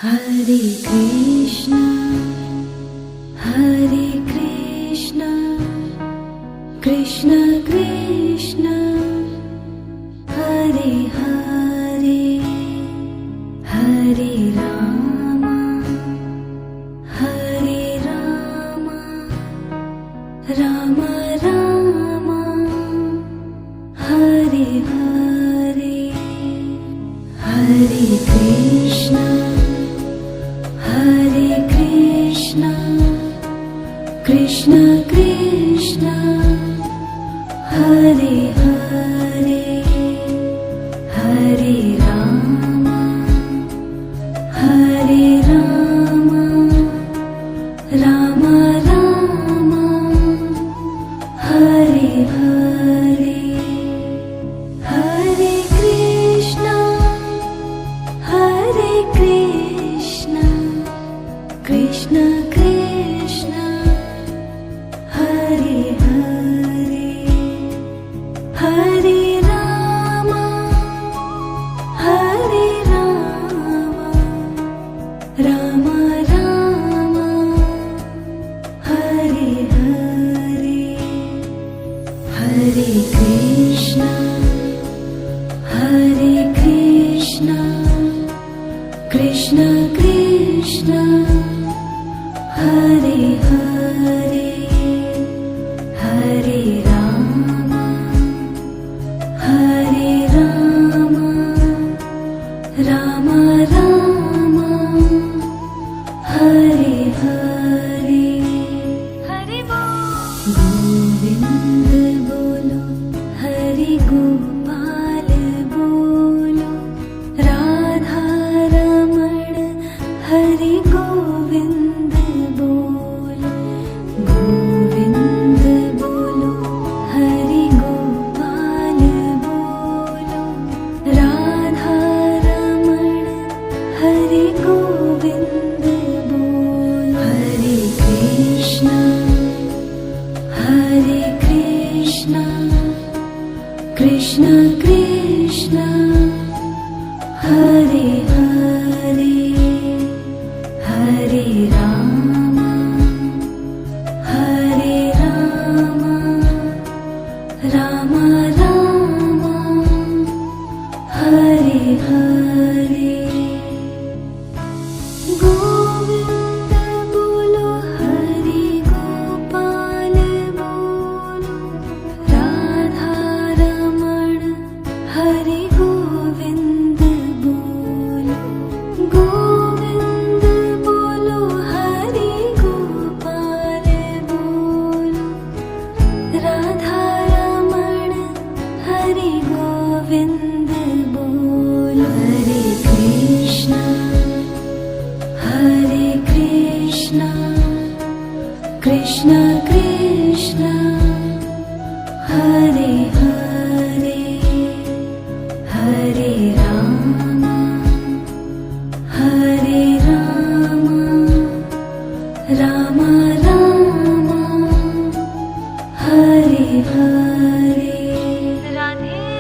Hare Krishna, Hare Krishna, Krishna Krishna, Hare Hare, Hare Rama, Hare Rama, Rama Rama, Hare Hare, Hare Krishna, Hare Krishna, Krishna Krishna, Hare Hare, Hare Rama, Hare Rama, Rama Rama, Hare Hare, Hare Krishna, Hare Krishna, Krishna Krishna, Hare Hare, Hare Rama, Hare Rama, Rama Rama, Hare Hare, Hare Krishna, Hare Krishna, Krishna Krishna, Hare Hare, Hare Rama, Hare Rama, Rama Rama, Hare Hare, Hare Govind bolo, Hari Gopal bolo, Radha Raman, Hari Govind bolo, Govind bolo, Hari Gopal bolo, Radha Raman, Hari Govind bolo, Hare Krishna, Hare Krishna, Krishna Krishna, Hare Hare, Hare Rama, Hare Rama, Rama Rama, Hare Hare, Govind bolo, Hari Gopal bolo, Radha Raman, Hari Govind bolo, Govind bolo, Hari Gopal bolo, Radha Raman, Hari Govind bolo, Hare Krishna, Hare Krishna, Krishna Krishna, Hare